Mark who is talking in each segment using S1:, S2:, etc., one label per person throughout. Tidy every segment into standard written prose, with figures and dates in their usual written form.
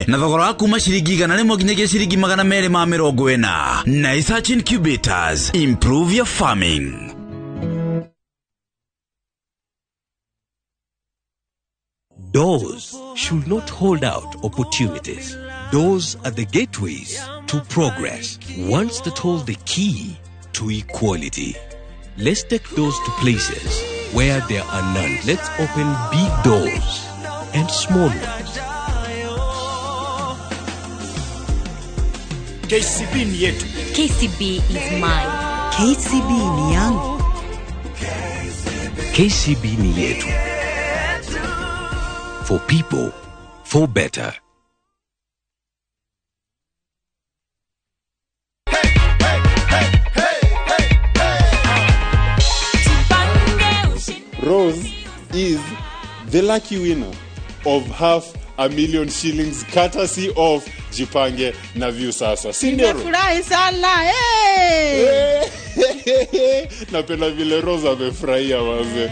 S1: Na thogora wa kuma ciringi 100 nginyagia ciringi 240 na Research Incubators. Improve your farming.
S2: Doors should not hold out opportunities. Doors are the gateways to progress. Ones that hold the key to equality. Let's take doors to places where there are none. Let's open big doors and small ones.
S3: KCB ni yetu.
S4: KCB is mine.
S5: KCB ni yangu.
S2: KCB ni yetu. For people, for better.
S6: Rose is the lucky winner of $500,000 shillings courtesy of Jipange na View Sasa. Sindio?
S7: Nimefurahi sana.
S6: Napenda vile Rose amefurahia waze.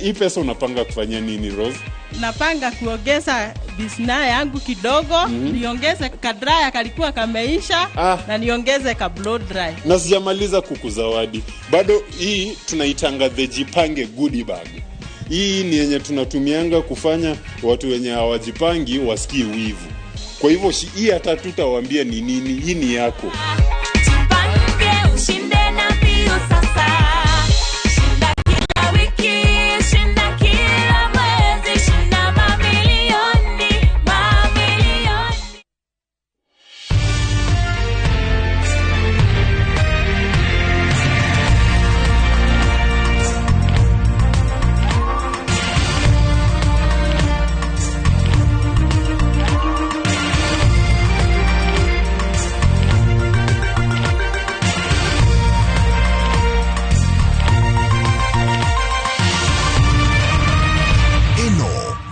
S6: Hii pesa unapanga kufanya nini Rose?
S7: Napanga kuongeza bisna yangu kidogo, niongeze kadraya kalikuwa kameisha na niongeze ka blow dry.
S6: Na sijamaliza kukuzawadi. Bado hii tunaitanga the Jipange goodie bag. Hii ni yenye tunatumianga kufanya watu wenye hawajipangi wasikie wivu. Kwa hivyo hii hata tutawaambia ni nini, hii ni yako.
S4: Jipange ushinde na View Sasa. Shinda kila wiki, shinda kila mwezi, shinda mamilioni, mamilioni.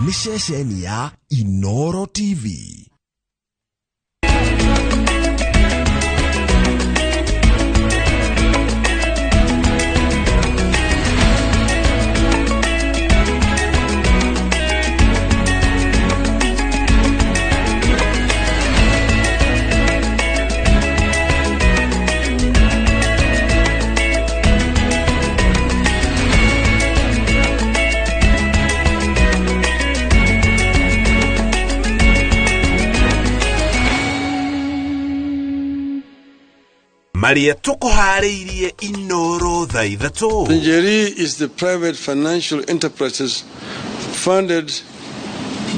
S8: Ni shesheni ya Inooro TV.
S9: Maria tukuhariirie Inooro thaa ithatu.
S10: Njeri is the private financial enterprises funded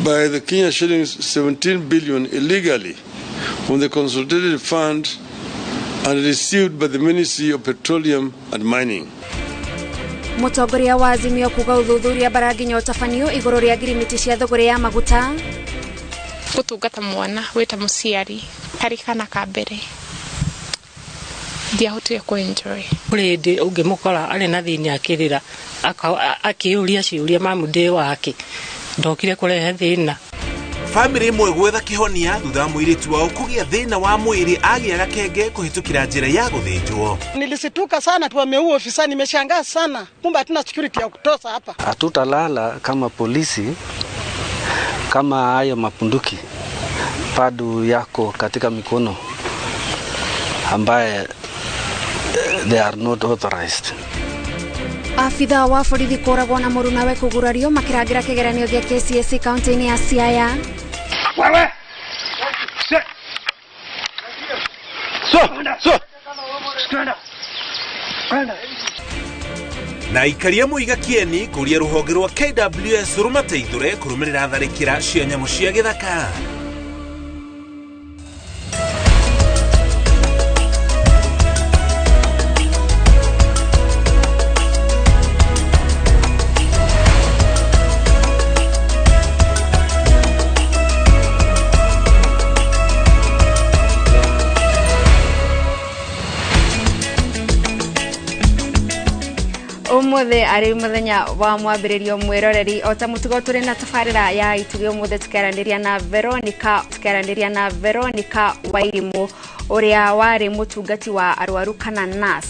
S10: by the Kenya shillings 17 billion illegally from the consolidated fund and received by the Ministry of Petroleum and Mining.
S11: Mutongoria wa Azimio kuga uthuthuria baraginya utafanio iguru ria girimiti cia thogore ya maguta.
S12: Gutungata mwana weta muciari harikana kabere. Dia hotu ya kuenjoy.
S13: Urede ungimukora ari na thini akirira akiuria ciuria mamude wake ndokire kurehe thina.
S9: Family imwe gwetha kihonia thutha muiritu wao kugia thina wa mwiri agiaga kenge kuhitukira njira ya guthinjwo.
S7: Nilisituka sana tuameua ofisa, nimeshangaa sana. Kumbe hatuna security ya kutosha hapa.
S14: Hatutalala kama polisi kama hayo mapunduki padu yako katika mikono ambaye they are not authorized.
S11: Afitha wa borithi koragwo na muruna we kugurario makiragira kigeranio gia KCSE county ya Siaya.
S3: Wewe.
S9: Na ikaria muiga kieni kuria ruhonge rwa KWS rumateithure kurumirira tharikira cia nyamu cia githaka.
S11: Umuthe ari muthenya wa mwambiririo mwiroreri ota mutugo turi na tafarira ya itugio muthe tukerandiria na Veronica Wairimu uria wari mutungati wa arwaru kana nurse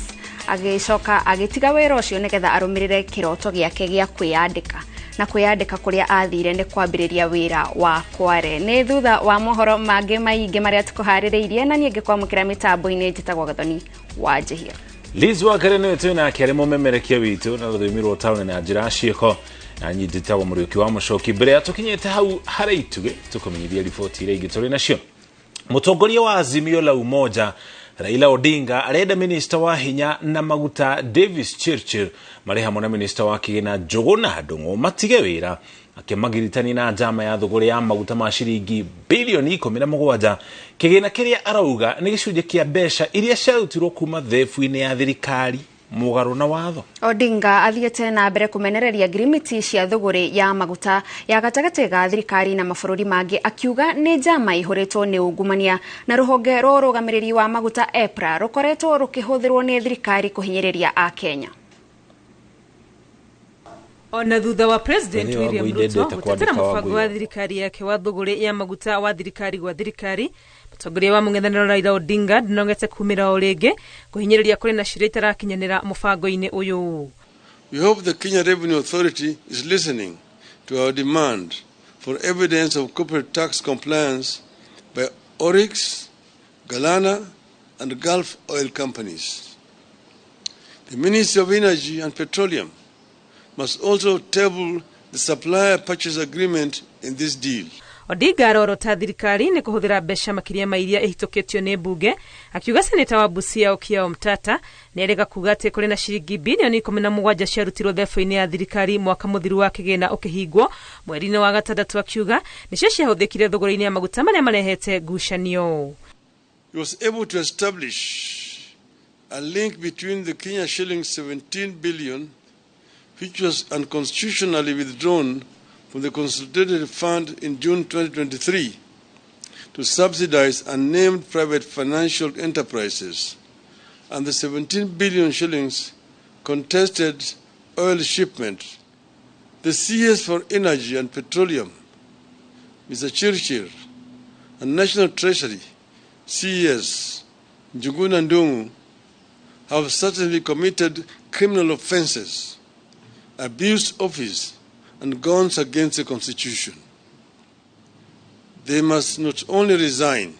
S11: agicoka agitiga wira ucio nigetha arumirire kiroto giake gia kwiyandika na kwiyandika kuria athire ni kwambiriria wira wa kware. Ni thutha wa mohoro mange maingi maria tukuhaririirie na nienge kwamukira mitambo-ini njitagwo Gathoni wa Njihia.
S15: Liz wa Karene tuna kiarimo memerekia witu na ruthimirwo taune na njira cieko na nyititagwo muriuki wa mucoki mbere ya tukinyete hau haraituge tukumenyithia riboti ire ingi turi nacio. Mutongoria wa Azimio la Umoja Raila Odinga arenda minister wa hinya na maguta Davis Churchill mari hamwe na minister wa kigina Njuguna Ndung'u matige wira akimagiritani na njama ya thogora ya maguta ma ciringi bilioni 17 kigina kiria arauga ni gicunje kia mbeca iria ciarutirwo kuma thefu-ini ya thirikari mugaru na watho.
S11: Odinga athiete na mbere kumenereria ngirimiti cia thogori ya maguta ya gatagati ga thirikari na mabururi mangi akiuga ni njama ihoretwo ni ungumania na ruhonge rwa rugamiriri wa maguta EPRA rukoretwo rukihuthirwo ni thirikari kuhinyiriria a Kenya.
S16: Ona thutha wa President William Ruto gutetera mubango wa thirikari yake wa thogori ya maguta wa thirikari gwa thirikari, mutongoria wa mung'ethaniro Raila Odinga ndinongete kumira o ringi kuhinyiriria kuri na ciria itarakinyanira mubango-ini uyu.
S10: We hope the Kenya Revenue Authority is listening to our demand for evidence of corporate tax compliance by Oryx, Galana and Gulf oil companies. The Ministry of Energy and Petroleum must also table the supplier purchase agreement in this deal.
S16: Odinga arorota thirikari ni kuhuthira mbeca makiria mairia ihitukitio ni mbunge akiuga seneta wa Busia Okiya Omtata ni erega kuga ati kuri na ciringi bilioni 17 ciarutirwo thefu-ini ya thirikari mwaka muthiru wa kigina ukihingwo mweri-ini wa gatandatu akiuga nicio ciahuthikire thogora-ini ya maguta maria marehete ngucanio.
S10: He was able to establish a link between the Kenya shilling 17 billion which was unconstitutionally withdrawn from the Consolidated Fund in June 2023 to subsidize unnamed private financial enterprises and the 17 billion shillings contested oil shipment. The CS for Energy and Petroleum, Mr. Churchill, and National Treasury, CS, Njuguna Ndung'u, have certainly committed criminal offenses, abused office, and gone against the Constitution. They must not only resign,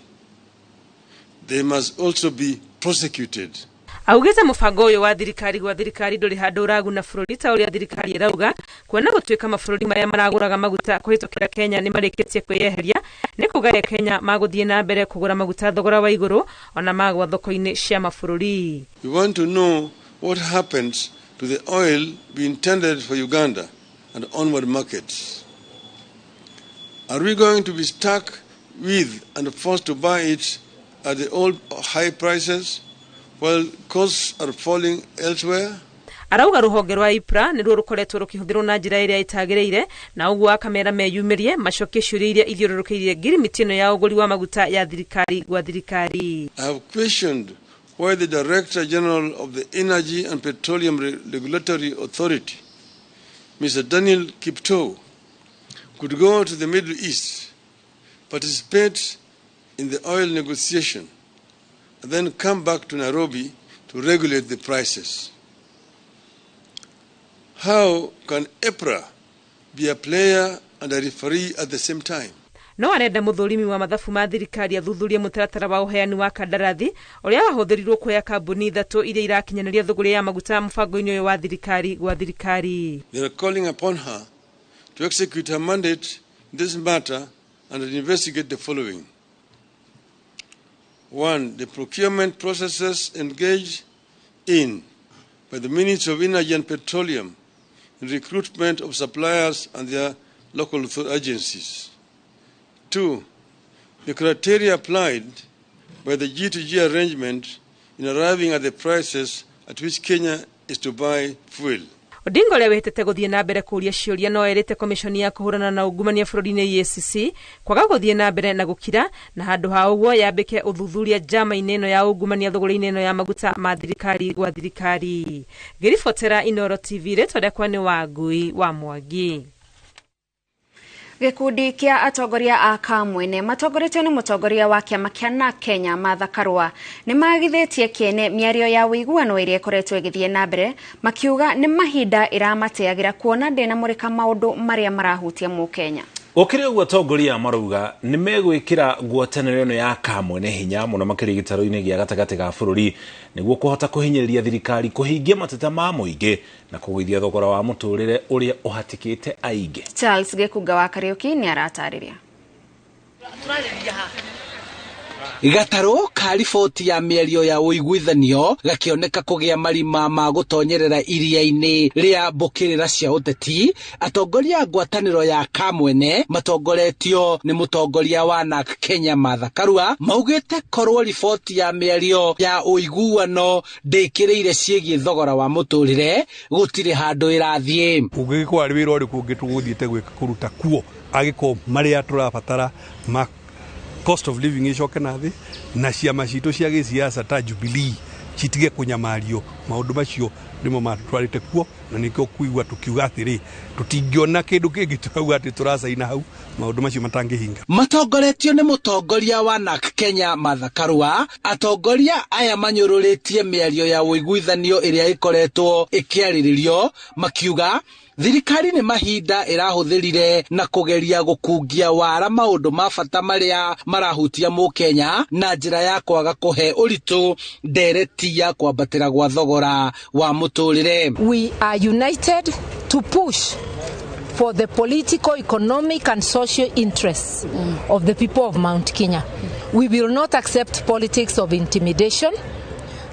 S10: they must also be prosecuted.
S16: Augeza mubango uyu wa thirikari gwa thirikari nduri handu uraguna bururi ta uria thirikari irauga kuona gutuika mabururi maria maraguraga maguta kuhitukira Kenya ni marikitie kwiyeheria ni kugaria Kenya maguthie na mbere kugura maguta thogora wa iguru ona magwa thoko-ini cia mabururi.
S10: We want to know what happens to the oil we intended for Uganda and onward markets. Are we going to be stuck with and forced to buy it at the old high prices while costs are falling elsewhere?
S16: Arauga ruhonge rwa EPRA niruo rukoretwo rukihuthirwo na njira iria itagireire na uguo akamera meyumirie macokie ciuria iria ithiururukiire ngirimiti ino ya uguri wa maguta ya thirikari gwa thirikari.
S10: I have questioned why the Director General of the Energy and Petroleum Regulatory Authority, Mr. Daniel Kiptoo, could go to the Middle East, participate in the oil negotiation, and then come back to Nairobi to regulate the prices. How can EPRA be a player and a referee at the same time?
S16: No arenda muthurimi wa mathabu ma thirikari athuthurie mutaratara wa uheani wa kandarathi uria wahuthirirwo kuoya kambuni ithatu iria irakinyaniria thogora ya maguta mubango-ini uyu wa thirikari gwa thirikari.
S10: They are calling upon her to execute her mandate in this matter and investigate the following. 1. The procurement processes engaged in by the Ministry of Energy and Petroleum in recruitment of suppliers and their local agencies. 2. The criteria applied by the G2G arrangement in arriving at the prices at which Kenya is to buy fuel.
S16: Odinga uria wihitete guthie na mbere kuria ciuria no erite komishoni ya kuhurana na ungumania bururi-ini EACC kwaga guthie na mbere na gukira na handu ha uguo yambike uthuthuria njama-ini ino ya ungumania thogora-ini ino ya maguta ma thirikari gwa thirikari. Ngiribotera Inooro TV retwa kwa ni Wangui wa Mwangi.
S11: Gikundi kia atongoria a Kamwene matongoretio ni mutongoria wa kiama kia na Kenya Martha Karua ni magithitie kiene miario ya wiguano iria ikoretwo igithie na mbere makiuga ni mahinda iramateagira kuona ndena murika maundu maria marahutia mu Kenya.
S15: Okire ugo atongoria marauga ni megwikira ngwataniro ino ya Kamwene hinya muno makiri gitaro-ini gia gatagati ga bururi niguo kuhota kuhinyiriria thirikari kuhingia mateta ma muingi na kugwithia thogora wa muturire uria uhatikite aingi.
S11: Charles Gekuga wa Kariuki ni aratariria.
S17: Gataro ka riboti ya mĩario ya ũiguithanio gakĩoneka kũgĩa marima ma gũtonyerera iria-inĩ rĩa mbũkĩrĩra cia ũteti. Atongoria ngwatanĩro ya Kamwene matongoretio nĩ mũtongoria wa NARC Kenya Martha Karua maugĩte korwo riboti ya mĩario ya ũiguano ndĩkĩrĩire ciĩgiĩ thogora wa mũtũrĩre gũtirĩ handũ ĩrathiĩ.
S18: Ũngĩgĩkorwo wĩra ũrĩkũ ũngĩ tũgũthiĩte gwĩka kũruta kuo agĩkorwo marĩa tũrabatara ma cost of living icoke na thi na ciama citũ cia gĩsiasa ta Jubilee citige kunyamario maundu macio ndimo matwarite kuo na nikio kuigwa tukiuga atiri tutingiona kindu kingi turauga ati turacaina hau maundu macio matangihinga.
S17: Matongoretio nĩ mũtongoria wa NARC Kenya Martha Karua. Atongoria aya manyũrũrĩtie mĩario ya ũiguithanio ĩrĩa ĩkoretwo ĩkĩarĩrĩrio makiuga thirikari nĩ mahinda ĩrahũthĩrire na kũgeria gũkungia wara maũndũ ma bata marĩa marahutia mu Kenya na njĩra ya kwaga kũhe ũritũ ndereti ya kwambatĩra gwa thogora wa mũtũrĩre.
S19: We are united to push for the political, economic and social interests of the people of Mount Kenya. We will not accept politics of intimidation.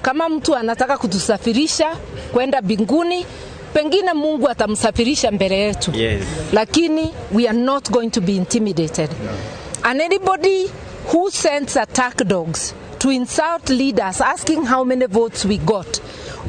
S19: Kama mtu anataka kutusafirisha kwenda binguni, pengine Mungu atamsafirisha mbele yetu. Yes. Lakini we are not going to be intimidated. And anybody who sends attack dogs to insult leaders asking how many votes we got,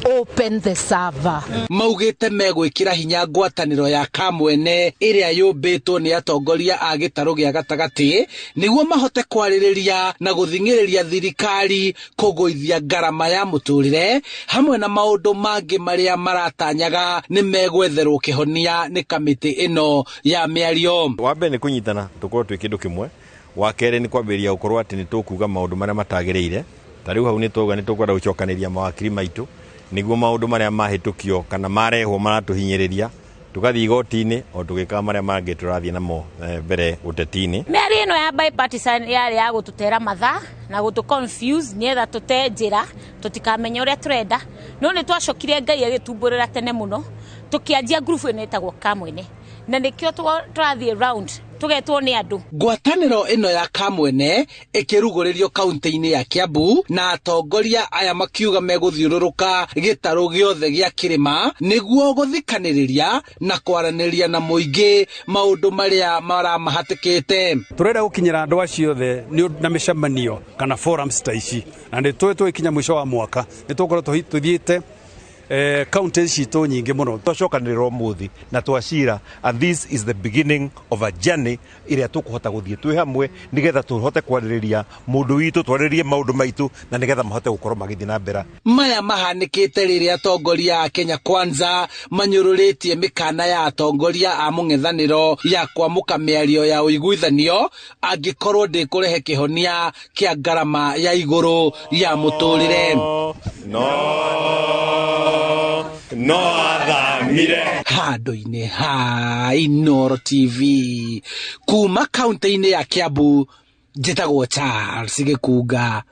S19: open the server.
S17: Maugite megwikira hinya ngwataniro ya Kamwene iria yumbitwo ni atongoria a gitaro gia gatagati niguo mahote kwaririria na guthingiriria thirikari kuguithia ngarama ya muturire hamwe na maundu mangi maria maratanyaga ni megwetherwo kihonia ni kamiti ino ya miario.
S20: Wambe ni kunyitana tukorwo twi kindu kimwe, wa kere ni kwambiria ukorwo ati ni tukuga maundu maria matagiriire. Tariu hau ni tuga ni tukwenda gucokaniria mawakiri maitu niguo maundu maria mahitukio kana marehwo maratuhinyiriria tugathi igoti-ini o tugika maria mangi turathie namo mbere uteti-ini.
S21: Mĩario ĩno ya bipartisan yarĩ ya gũtutera mathaa na gũtũ confuse nietha tute njĩra tutikamenya ũrĩa turenda no nĩ twacokire Ngai agĩtumburĩra tene mũno tukianjia group ĩno ĩtagwo Kamwene na nĩkĩo tũrathiĩ round tugetwo ni andu.
S17: Ngwatanĩro ĩno ya Kamwene ĩkĩrugũrĩrio kaunti-inĩ ya Kiambu na atongoria aya makiuga megũthiũrũrũka gĩtarũ gĩothe gĩa kĩrĩma nĩguo gũthikanĩrĩria na kwaranĩria na mũingĩ maũndũ marĩa maramahatĩkĩte.
S18: Turenda gũkinyĩra andũ acio othe na mĩcemanio kana forums ta ici na nĩ twĩkinya mũico wa mwaka nĩ tũkorwo tũthiĩte counties citũ nyingĩ mũno
S20: twacokanĩrĩra ũmũthĩ na twacira, and this is the beginning of a journey iria tũkũhota gũthiĩ twĩ hamwe nigetha tũhote kwarĩrĩria mũndũ witũ, twarĩrĩrie maũndũ maitũ na nigetha mahote gũkorwo magĩthiĩ na mbere.
S17: Maya mahanĩkĩte rĩrĩa atongoria a Kenya Kwanza manyũrũrĩtie mĩkana ya atongoria a mũng'ethanĩro ya kwamũka mĩario ya ũiguithanio angĩkorwo ndĩkũrehe kĩhonia kĩa ngarama ya igũrũ ya mũtũrĩre.
S20: No athamire
S17: handũ-inĩ ha Inooro TV kuma kaunti-inĩ ya Kiambu njĩtagwo Charles Gekuga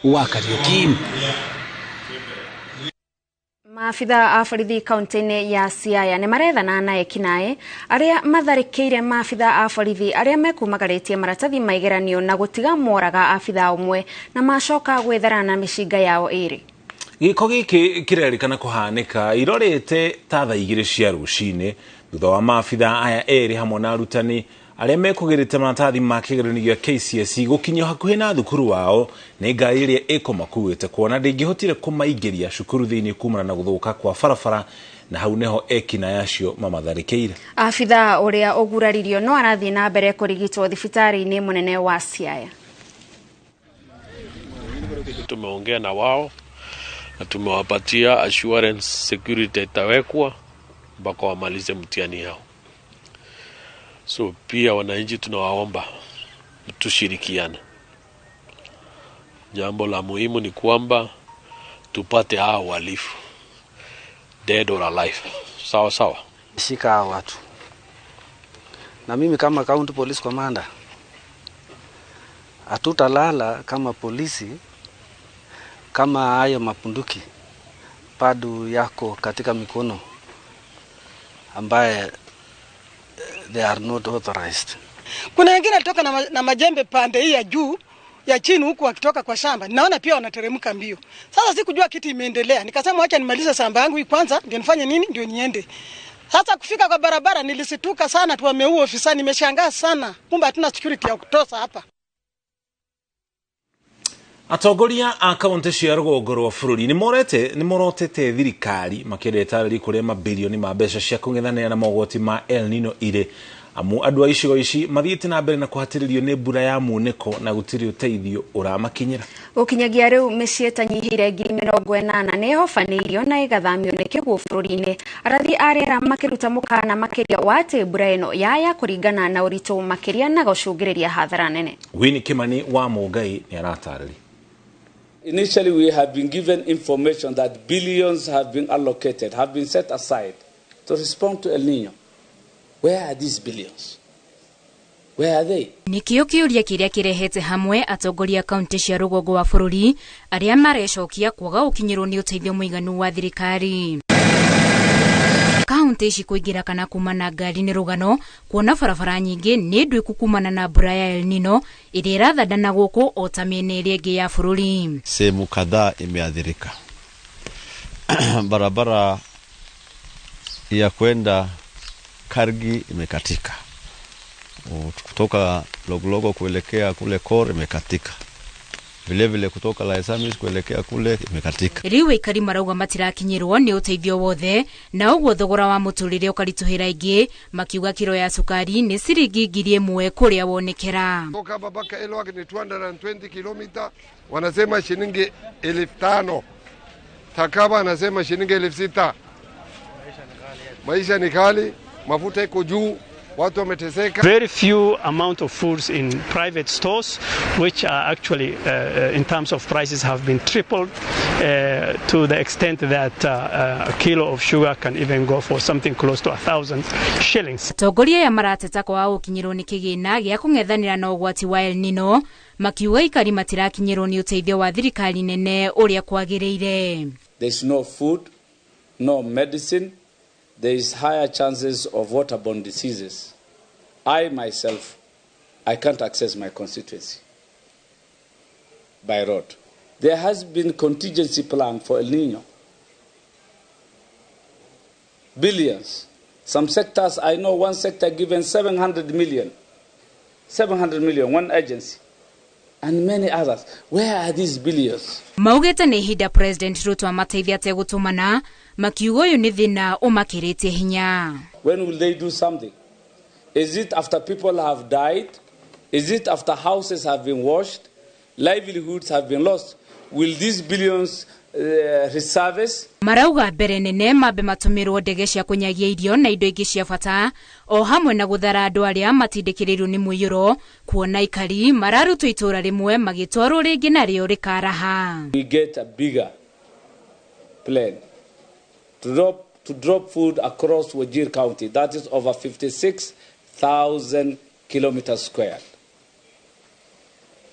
S17: wa Kariuki.
S11: Maafitha a borithi kaunti-inĩ ya Siaya nĩ marethana na ekinaĩ arĩa matharĩkĩire maafitha a borithi arĩa mekumagarĩtie maratathi ma igeranio na gũtiga moraga afitha ũmwe na macoka gwetherana mĩcinga yao ĩrĩ.
S15: Giko gĩkĩ kĩrerĩkana kũhanĩka irorete ta thaa 2 cia rũcinĩ thutha wa maabitha aya erĩ hamwe na arutani arĩa mekũgĩrĩte maratathi ma kĩgeranio gĩa KCSE gũkinyio hakuhĩ na thukuru wao nĩ ngari ĩrĩa ĩkũmakuĩte kuona ndĩngĩhotire kũmaingĩria cukuru thĩinĩ kumana na gũthũka kwa barabara na hau neho ekinaĩ acio mamatharĩkĩire.
S11: Afitha ũrĩa ũguraririo no arathiĩ na mbere kũrigitwo thibitarĩ-inĩ mũnene wa Siaya.
S22: Tumeongea na wao na tumewapatia assurance, security itawekwa mpaka wamalize mtihani yao. So pia wananchi tunawaomba tushirikiane. Jambo la muhimu ni kwamba tupate hao walifu, dead or alive. Sawa sawa.
S14: Shika hao watu. Na mimi kama county police commander, hatutalala kama polisi kama hayo mapunduki bado yako katika mikono ambaye they are not authorized.
S1: Kuna wengine alitoka na majembe pande hii ya juu ya chini huku wakitoka kwa shamba. Naona pia wanateremka mbio. Sasa sikujua kitu imeendelea. Nikasema acha nimalize shamba yangu hii kwanza ndio nifanye nini ndio niende. Sasa kufika kwa barabara nilisituka sana tu wameua ofisa, nimeshangaa sana. Kumbe hatuna security ya kutosha hapa.
S15: Atongoria a kaunti cia rũgongo rwa bũrũri nĩ morotete thirikari makĩreta rĩ kũrĩa mabilioni ma mbeca cia kũng'ethanĩra na mogwati ma El Nino irĩ amu andũ a icigo ici mathiĩte na mbere na kũhatĩrĩrio nĩ mbura ya munĩko na gũtirĩ ũteithio ũramakinyĩra.
S11: Gũkinyagia rĩu mĩciĩ ĩtanyihĩire 80,000 nĩ ĩhobanĩirio na ĩgathamio nĩ kĩguũ bũrũri-inĩ. Arathi a rĩera makĩruta mũkana makĩria wa atĩ mbura ĩno yaya kũringana na ũritũ makĩria na gũcũngĩrĩria hathara nene.
S15: Winnie Kimani wa Mũngai nĩ aratarĩria.
S5: Initially, we have been given information that billions have been allocated, have been set aside to respond to El Nino. Where are these billions? Where are they?
S23: Nikio kiuria kiria kirehete hamwe atongoria kaunti cia rũgongo wa bũrũri aria marecokia kwaga gũkinyĩrwo nĩ ũteithio mũiganu wa thirikari. Kaunti ici kũingĩra kana kumana ngari nĩ rũgano kuona barabara nyingĩ nĩ ndũiku kumana na mbura ya El Nino ĩrĩa ĩrathandana gũkũ o ta mĩena ĩrĩa ĩngĩ ya bũrũri.
S24: Sehemu kadhaa imeathirika. Barabara ya kwenda Kargi imekatika. Kutoka Loglogo kuelekea kule Kor imekatika. Vile kutoka Laisamis kuelekea kule imekatika.
S23: Riu ikari marauga matirakinyirwo ni uteithio wothe na uguo thogora wa muturire ukarituhira ingi makiuga kiro ya sukari ni ciringi 1,000 kuria wonekera.
S25: Kutoka Babaka Elwak ni 220 kilomita wanasema shilingi 5,000. Takaba anasema shilingi 6,000. Maisha ni kali, mafuta iko juu.
S26: Very few amount of foods in private stores, which are actually, in terms of prices, have been tripled to the extent that a kilo of sugar can even go for something close to 1,000 shillings.
S23: Atongoria ya marateta kwa gũkinyĩrwo nĩ kĩgĩna gĩa kũng'ethanĩra na ũgwati wa El Nino makiuga ikari matirakinyĩrwo nĩ ũteithio wa thirikari nene ũrĩa kwagĩrĩire.
S5: There's no food, no medicine. There is higher chances of waterborne diseases. I myself, I can't access my constituency by road. There has been contingency plan for El Nino. Billions. Some sectors, I know one sector given 700 million. 700 million, one agency. And many others. Where are these billions?
S23: Maugete nĩ ihinda President Ruto amateithia ategũtũmana makiugo ũyũ nĩ thĩna ũmakĩrĩtie hinya.
S5: When will they do something? Is it after people have died? Is it after houses have been washed? Livelihoods have been lost? Will these billions reservice?
S23: Marauga mbere nene mambe matũmĩrwo ndege cia kũnyagia irio na indo ingĩ cia bata o hamwe na gũthara andũ arĩa matindĩkĩrĩirwo nĩ mũiyũro kuona ikari mararutwo itũra rĩmwe magĩtwarwo rĩngĩ narĩo rĩkaraha.
S5: We get a bigger plane to drop food across Wajir County. That is over 56,000 kilometers squared.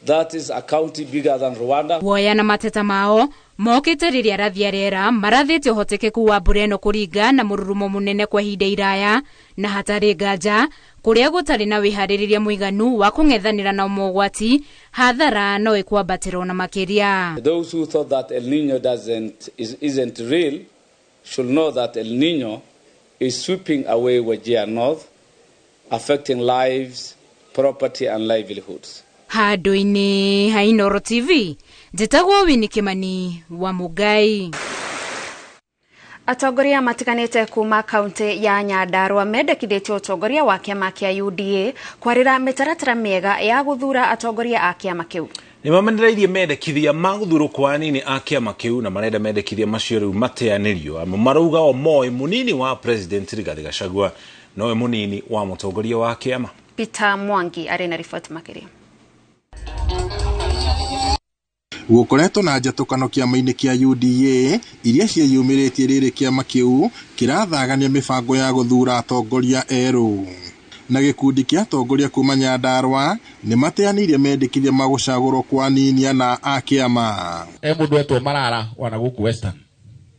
S5: That is a county bigger than Rwanda.
S23: Woya na mateta mao mokite rĩrĩa rathia rĩera marathĩte ũhotekeku wa mbura ĩno kũringa na mũrurumo mũnene kwa ihinda iraya na hatarĩ nganja kũrĩa gũtarĩ na wĩharĩrĩria mũiganu wa kũng'ethanĩra na mogwati hathara no ĩkwambatĩra na makĩria.
S5: Those who thought that El Nino isn't real should know that El Nino is sweeping away Wajir North, affecting lives, property and livelihoods.
S23: Handũ-inĩ ha Inooro TV, njĩtagwo Winnie Kimani wa Mũngai.
S11: Atongoria matiganĩte kuma kaunti ya Nyandarua mendekithĩtie ũtongoria wa kĩama kĩa UDA kwarĩra mĩtaratara mĩega ya gũthura atongoria a kĩama kĩu.
S15: Nĩ mamenereirie mendekithia ma gũthurwo kwa anini a kĩama kĩu na marenda mendekithia macio rĩu mateanĩrio amu marauga o moĩ mũnini wa President Rigathi Gachagua nowe munini wa mutongoria wa kiama.
S11: Peter Mwangi arena riboti makiria.
S2: Gukoretwo na njatũkano kĩama-inĩ kĩa UDA iria ciĩyumĩrĩtie rĩrĩ kĩama kĩu kĩrathagania mĩbango ya gũthura atongoria erũ. Na gĩkundi kĩa atongoria kuma Nyandarua nĩ mateanĩirie mendekithia ma gũcagũrwo kwa ninia na a kĩama.
S4: Mũndũ etwo Marara wana gũkũ Western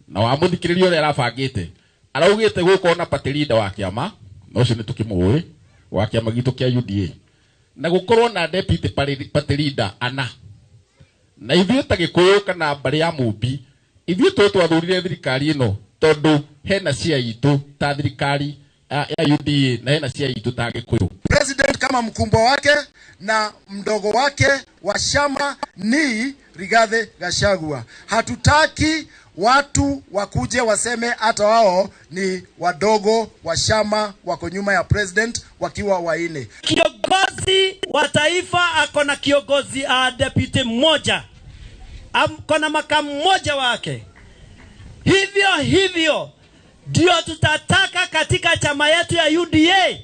S4: na wamũthikĩrĩria ũrĩa arabangĩte araugĩte gũkũ na party leader wa kĩama ũcio nĩ tũkĩmũĩ wa kĩama gitũ kĩa UDA na gũkorwo na deputy party leader ana na ithuĩ ta Gĩkũyũ kana mbarĩ ya Mũmbi ithuĩ twathurire thirikari ĩno tondũ hena cia itũ ta thirikari ya UDA na hena cia itũ ta Gĩkũyũ.
S6: President kama mkumbwa wake na mdogo wake wa chama ni Rigathi Gachagua. Hatutaki watu wakuje waseme hata wao ni wadogo wa chama wako nyuma ya president wakiwa waine.
S8: Kiongozi wa taifa akona kiongozi deputy mmoja. Akona makamu mmoja wake. Hivyo ndio tutataka katika chama yetu ya UDA.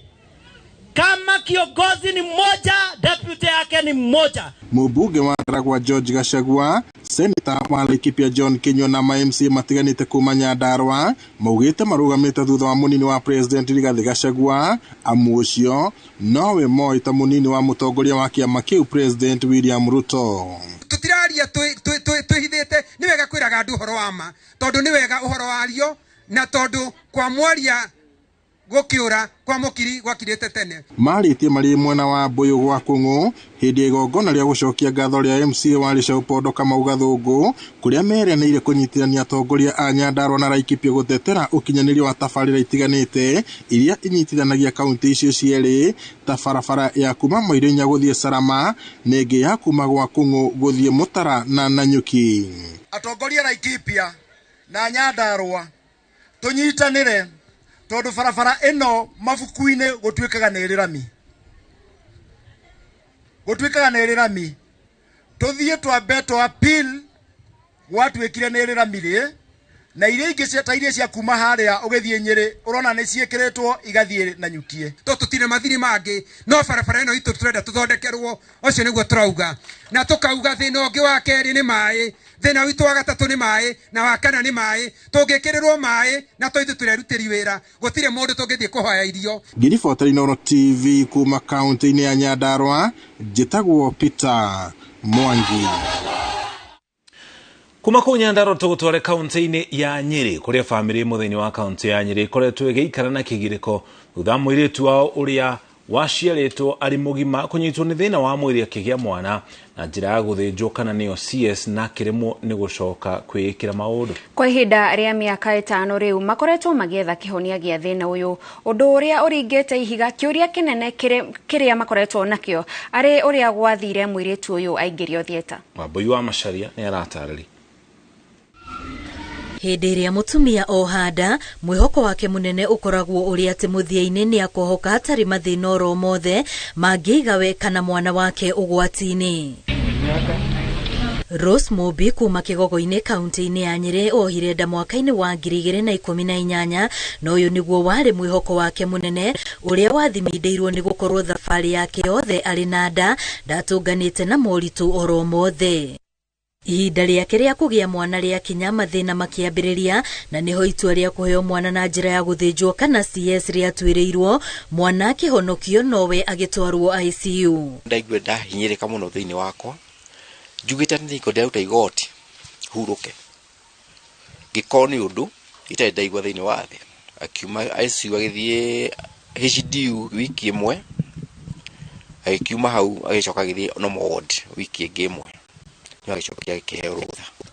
S8: Kama kiongozi ni mmoja, deputy yake ni mmoja.
S2: Mũmbunge wa Ndaragwa George Gachagua, Senator wa Laikipia John Kinyua na ma-MC matiganĩte kuma Nyandarua maugĩte marũgamĩte thutha wa mũnini wa president Rigathi Gachagua amu ũcio nowe moĩ ta mũnini wa mũtongoria wa kĩama kĩu president William Ruto.
S12: Tutiraria twihithite ni wega kwiraga andu uhoro wa ma tondu ni wega uhoro wario na tondu kwa mwaria gukiura kwa mukiri gwakirite tene.
S2: Marĩtie marĩ mwena wa Mbuyu gwa Kũng'ũ hĩndĩ igongona rĩa gũcokia ngatho rĩa MCA wa Licaupondo Kamau Gathũngũ kũrĩa meranĩire kũnyitithania atongoria a Nyandarua na Laikipia gũtetera ũkinyanĩria wa tabarĩra itiganĩte iria inyitithanagia kaunti icio cierĩ ta barabara ya kuma Moireinya gũthiĩ Sarama na ĩngĩ ya kuma gwa Kũng'ũ gũthiĩ Mũtara na Nanyuki.
S6: Atongoria Laikipia na Nyandarua tunyitanire tondu barabara ino mabuku-inĩ gũtuĩkaga nĩ rĩrami tuthiĩ twambe appeal gwatuĩkire nĩ rĩrami rĩ na iria ingĩ ta iria cia kuma harĩa ũgĩthiĩ Nyĩrĩ ũrona nĩ ciĩkĩrĩtwo igathiĩ Nanyukie.
S12: Tutire mathiri mangĩ no barabara ino itu turenda tuthondekerwo ũcio nĩguo turauga na tukauga thĩna ũngĩ wa kerĩ nĩ maĩ thĩna witũ wa gatatũ nĩ maĩ na wa kana nĩ maĩ tũngĩkĩrĩrwo maĩ na tũithu turerutĩri wĩra gũtirĩ mũndũ tũngĩthiĩ kũhoya irio.
S2: Ngiribota Inooro TV kuma kaunti-inĩ ya Nyandarua njĩtagwo Peter Mwangi.
S15: Kuma kũu Nyandarua tũgũtware kaunti-inĩ ya Nyĩrĩ kũrĩa bamĩrĩ mũthĩinĩ wa kaunti ya Nyĩrĩ ĩkoretwo ĩgĩikara na kĩgirĩko thutha wa mũirĩtu wao ũrĩa waciarĩtwo arĩ mũgima kũnyitwo nĩ thĩna wa mwĩrĩ akĩgĩa mwana na njĩra ya gũthĩnjwo kana nĩyo CS na kĩremwo nĩ gũcoka kwĩĩkĩra maũndũ.
S11: Kwa ihinda rĩa mĩaka 5 rĩu makoretwo magĩetha kĩhonia gĩa thĩna ũyũ ũndũ ũrĩa ũringĩte ihiga kĩũria kĩnene kĩrĩa makoretwo nakĩo arĩ ũrĩa gwathire mũirĩtu ũyũ aingĩrio thieta.
S15: Wambui wa Macharia nĩ aratarĩria.
S13: Hĩndĩ ĩrĩa mũtumia ohanda mwĩhoko wake mũnene ũkoragwo ũrĩa atĩ mũthia-inĩ nĩ akohoka hatarĩ mathĩna oro mothe mangĩigawe kana mwana wake ũgwati-inĩ. Rose Mobi kuma Kigogo-inĩ kaunti-inĩ ya Nyĩrĩ ohire nda mwaka-inĩ wa 2018 na ũyũ nĩguo warĩ mwĩhoko wake mũnene ũrĩa wathimindĩirwo nĩ gũkorwo thabarĩ yake yothe arĩ na nda ndatũnganĩte na moritũ oro mothe. Ihinda rĩake rĩa kũgĩa mwana rĩakinya mathĩna makĩambĩrĩria na nĩho itua rĩa kũheo mwana na njĩra ya gũthĩnjwo kana CS rĩatuĩrĩirwo mwana akĩhonokio nowe agĩtwarwo ICU.
S27: Ndaigua ndahinyĩrĩka mũno thĩinĩ wakwa njugĩte nĩ ngũnderuta igoti hurũke gĩkorwo nĩ ũndũ itarĩ ndaigua thĩinĩ wa thĩ akiuma ICU agĩthiĩ HDU wiki ĩmwe agĩkiuma hau agĩcoka agĩthiĩ no ward wiki ĩngĩ ĩmwe.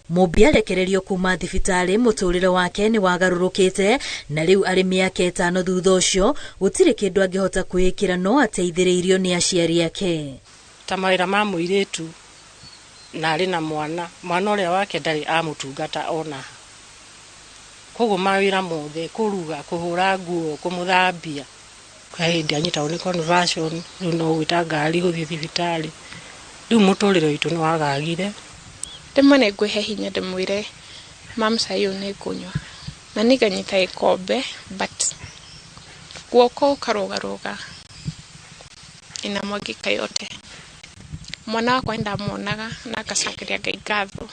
S13: Mobi arekererio kuma thibitarĩ mũtũrĩre wake nĩ wagarũrũkĩte na rĩu arĩ mĩaka 5 thutha ũcio gũtirĩ kĩndũ angĩhota kwĩĩkĩra no ateithĩrĩirio nĩ aciari ake.
S28: Ta mawĩra ma mũirĩtu na arĩ na mwana ũrĩa wake ndarĩ amũtungata ona koguo mawĩra mothe kũruga kũhũra nguo kũmũthambia kwa hĩndĩ anyitagwo nĩ conversion rĩu no gwĩta ngari gũthiĩ thibitarĩ rĩu mũtũrĩre witũ nĩ wagagire.
S29: Rĩmwe nĩ ngwĩhe hinya ndĩmwĩre mam cai ũyũ nĩ ngũnyua na nĩnganyita gĩkombe but guoko ukarugaruga inamwagika yote. Mwana wakwa ndamuonaga na akacokeria Ngai ngatho,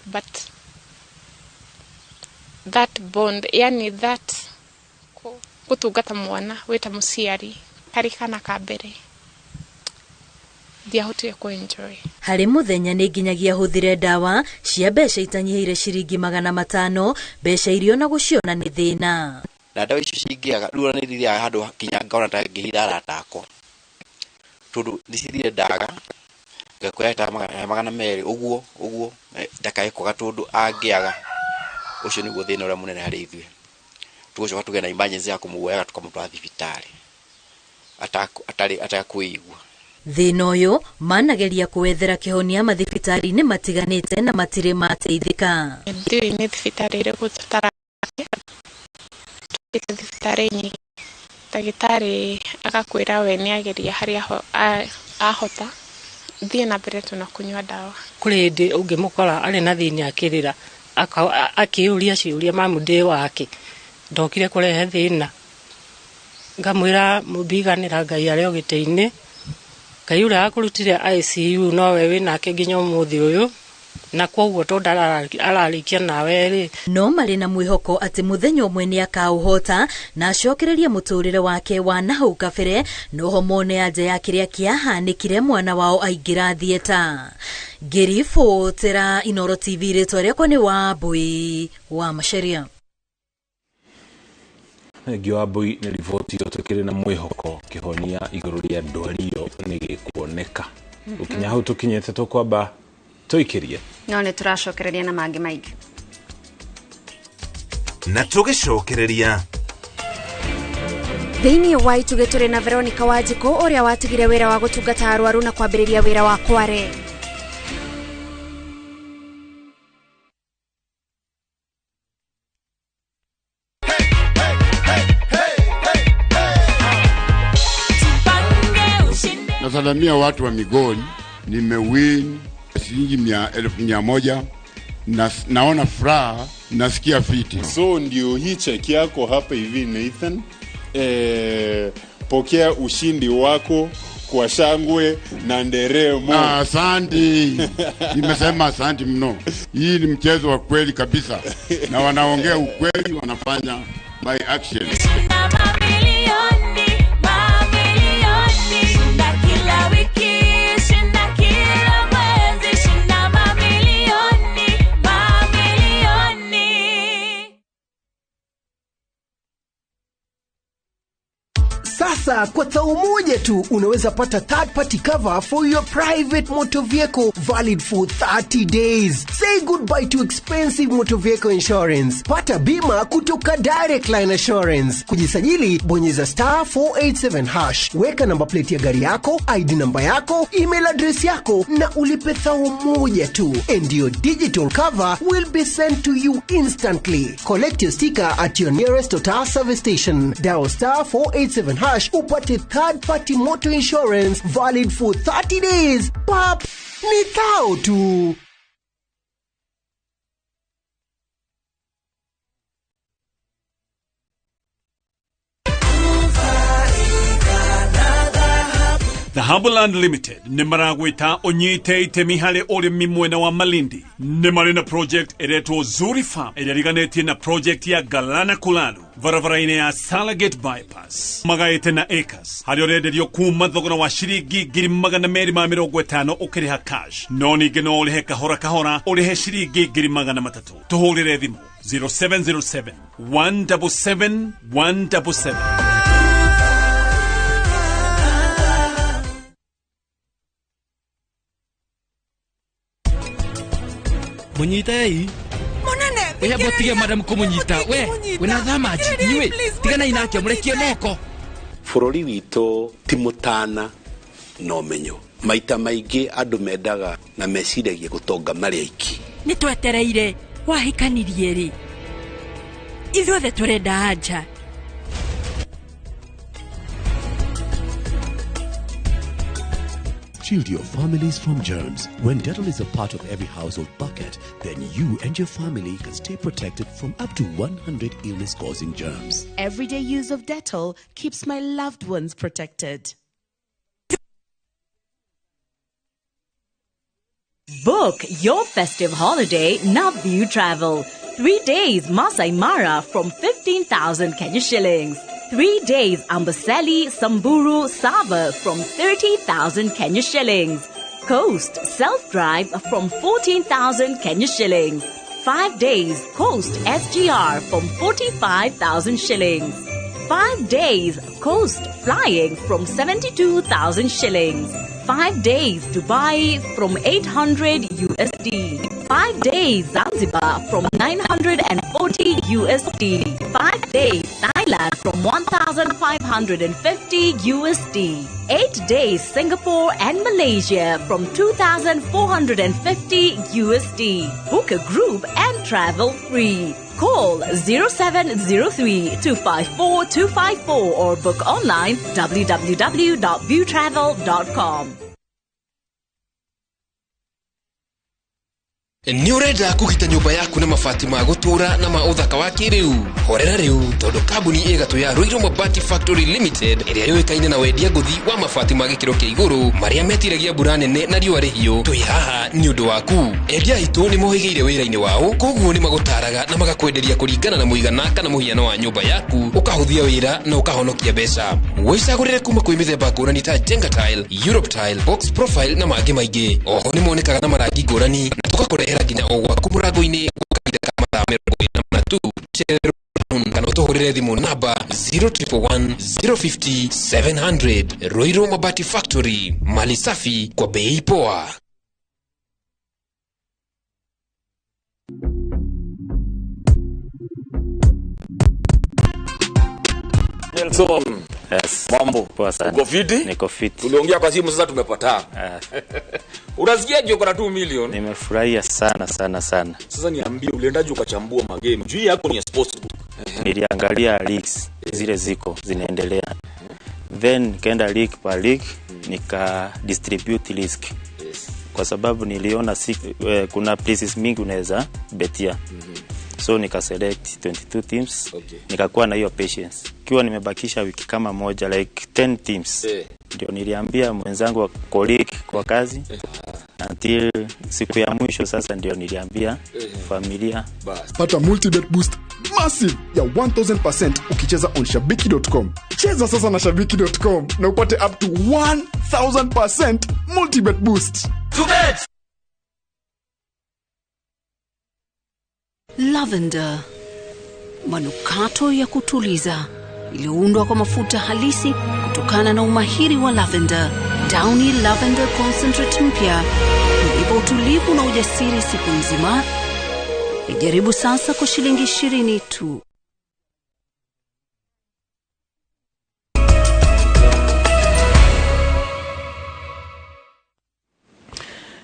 S29: but that bond, yani that gutungata mwana wita muciari kari kana ka mbere ndiahotire ku enjoy.
S13: Hari muthenya ni nginyagia huthire ndawa cia mbeca itanyihiire ciringi 500 mbeca irio na guciona ni thina.
S27: Na ndawa icio cingiaga rura ni riria handu kinya ngaona ta ngihira aratako tondu nicithire ndaga ngakoya ta 200 uguo ndakaiko gatundu angiaga ucio niguo thina uria munene hari ithue tugocoka tugena emergency ya kumuoyaga tukamutwara thibitari atakuigua.
S13: Thina uyu manageria kuwethera kihonia mathibitari ni matiganite na matire mateithika.
S29: Ndiyo ni thibitari ire gutara thibitari nyingi dagitari akakwira we ni ageria hari ahota thie na mbere tu na kunywa dawa.
S28: Kuri ndi ungimukora ari na thina akirira akiuria ciuria mamude wake ndokire kurehe thina ngamwira mubiganira Ngai ari ogiteine Ngai ura akurutire ICU no we winake nginya umuthi uyu na kwoguo tonda ararikia nawe ri
S13: no mari na mwihoko ati muthenya umwe ni akauhota na acokererie muturire wake wa nahau kabere no homone anje ya kiria kiahanikire mwana wao aingira thieta. Ngiribotera Inooro TV ritwa riakwa ni Wambui wa Macharia.
S15: Giwabui ni riboti tukiri na mwihoko kihonia iguru ria ndwario ni gikuoneka. Ukinya hau tukinyete tukwamba tuikirie
S11: no ni turacokereria na mangi maingi
S3: na tugicokereria
S11: thiini wa ituge turi na Veronica Wanjiku uria watigire wira wa gutungata arwaru na kwambiriria wira wa Kware.
S7: Nasalamia watu wa Migori, nimewin shilingi 1,100 na naona furaha, nasikia fiti.
S9: So ndio hii cheki yako hapa hivi Nathan, pokea ushindi wako kwa shangwe na nderemo.
S7: Asante. Nimesema asante mno. Hii ni mchezo wa kweli kabisa. Na wanaongea ukweli, wanafanya by action.
S10: Sasa kwa tao moja tu unaweza pata third party cover for your private motor vehicle valid for 30 days. Say goodbye to expensive motor vehicle insurance. Pata bima kutoka Direct Line Assurance. Kujisajili bonyeza *487#. Weka namba plate ya gari yako, ID namba yako, email address yako na ulipe thao moja tu. And your digital cover will be sent to you instantly. Collect your sticker at your nearest Total service station. Dial *487# upate third party motor insurance valid for 30 days. Pap, ni thao tu.
S16: The Humberland Limited ni maragwita onyite itemi hali urimi mwena wa Malindi. Ni marina project eretwo Zuri Farm eriganitie na project ya Galana Kulalu varavaraine ya Salagate Bypass magaite na acres hari orenderio kuma thogora wa shiringi 250 ukiriha cash no ninge no urihe kahora urihe shiringi 300 tuhurire thimu 0707 177 177.
S18: Munyitei munene we botige madam kumunyita we na thamaji niwe tigana inake murekio noko
S19: furori wito timutana no menyo maita maingi andu mendaga na meciragie gutonga mariiki
S20: ni twetereire wahikanirie ri ithuothe turenda anja
S1: shield your families from germs. When Dettol is a part of every household bucket, then you and your family can stay protected from up to 100 illness-causing germs.
S5: Everyday use of Dettol keeps my loved ones protected.
S14: Book your festive holiday Navview Travel. 3 days Masai Mara from 15,000 Kenya shillings. 3 days Amboseli, Samburu, Sava from 30,000 Kenya shillings. Coast Self-Drive from 14,000 Kenya shillings. 5 days Coast SGR from 45,000 shillings. 5 days Coast Flying from 72,000 shillings. 5 days Dubai from 800 USD. 5 days Zanzibar from 940 USD. 5 days Thailand from 1,550 USD. 8 days Singapore and Malaysia from 2,450 USD. Book a group and travel free. Call 0703-254-254 or book online www.viewtravel.com.
S17: Ni urenda kugita nyumba yaku na mabati ma gutura na ma uthaka wa kiriu horera riu tondu kambuni igatu ya Ruiru Mabati Factory Limited iria yoikaine na wendia nguthi wa mabati ma gikiro kia iguru maria metiragia mbura nene na riua rihiu twi haha ni undu waku endia itu ni mohigeire wira-ini wao koguo ni magutaraga na magakwenderia kuringana na muigana kana muhiano wa nyumba yaku ukahuthia wira na ukahonokia mbeca wicagurire kuma kwi mithemba ngurani ta Jenga Tile, Europe Tile, Box Profile na mangi maingi oho ni monekaga na marangi ngurani na tugakurehera nginya o gwaku murango-ini gukahinda ka mathaa 43 kana utuhurire thimu namba 0311 050 700. Ruiru Mabati Factory, mali safi kwa bei poa.
S21: Nelson.
S15: Yes.
S21: Mambo.
S15: Poa sana.
S21: Uko fiti?
S15: Niko fiti.
S21: Tuliongea kwa simu sasa tumepata. Unasikiaje uko na 2 million?
S15: Nimefurahia sana.
S21: Sasa niambie uliendaje ukachambua magame? Juu yako ni sports book.
S15: Niliangalia leagues zile ziko zinaendelea. Then nikaenda league per league nika distribute risk. Kwa sababu niliona kuna places mingi unaweza betia. So nika select 22 teams. Nikakuwa na hiyo patience. Kiwa nimebakisha wiki kama moja like 10 teams. Ndio niliambia mwenzangu wa colleague kwa kazi. Until siku ya mwisho sasa ndio niliambia familia.
S22: Pata multi-bet boost massive ya 1000% ukicheza on shabiki.com. Cheza sasa na shabiki.com na upate up to 1000% multi-bet boost.
S21: To bet!
S24: Lavender, manukato ya kutuliza, iliyoundwa kwa mafuta halisi kutokana na umahiri wa lavender. Downy Lavender Concentrate mpya hunipa utulivu na ujasiri siku nzima. Ijaribu sasa kwa shilingi 20 tu.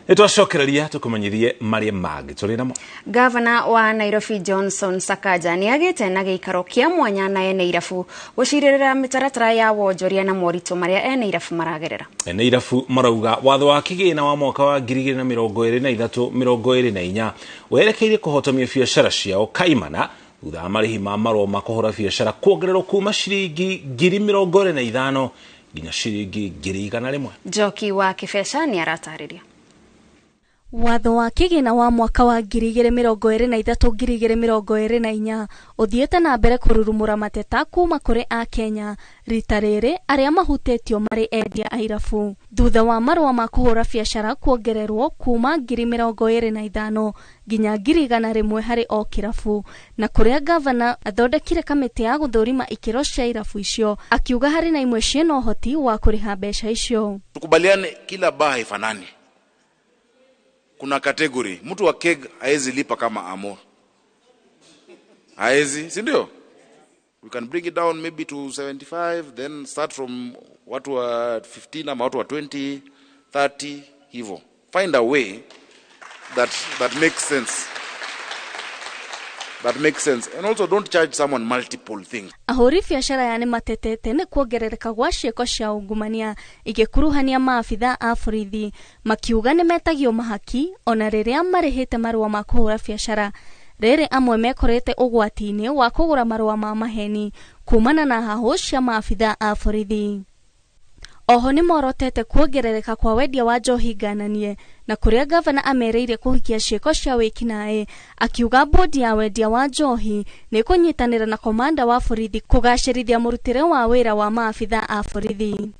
S15: Itwacokereria tukumenyithie maria magi turi namo.
S11: Gavana wa Nairobi Johnson Sakaja ni agite na giikaro kia mwanya na ene irafu guciririra mitaratara ya wonjoria na morito maria ene irafu maragerera.
S15: Ene irafu marauga watho wa kigina wa mwaka wa 2023-2024 werekeire kuhotomia biacara ciao kaimana thutha marihi ma marũa ma kũhũra biacara kuongererwo kuma ciringi 25,000 nginya ciringi 100,000.
S11: Joki wa kibesha ni aratariria.
S25: Watho wa kigina wa mwaka wa 2023-2024 uthiete na mbere kururumura mateta kuma kuri a Kenya rita riri aria mahutetio mari endia airafu thutha wa marũa ma kuhura biacara kuongererwo kuma 25,000 nginya 100,000 hari o kirafu na kuria gavana athondekire kamiti ya guthurima ikiro cia irafu icio akiuga hari na imwe ciena uhoti wa kuriha mbeca icio.
S26: Tukubaliane kila baa haifanani. Kuna category. Mtu wa keg haezi lipa kama Amor. Haezi, si ndio? We can bring it down maybe to 75, then start from watu wa 15 ama watu wa 20, 30, hivyo. Find a way that makes sense. that makes sense. And also don't charge someone multiple things.
S25: Ahuri biashara yani matetete ni kuongerereka gwa cieko cia ungumania igikuruhania maabitha a borithi makiuga ni metagio mahaki ona riria marihite marua ma kuhura biashara. Rere amwe mekorete ugwati-ini wa kugura marua ma maheni kumana na haho cia maabitha a borithi. Oho ni morotete kuongerereka kwa wendia wa njohi ngananie na kuria gavana amereire kuhikia cieko cia wikinae akiuga bodi ya wendia wa njohi ni kunyitanira na komanda wa borithi kugacirithia murutire wa wira wa maabitha a borithi.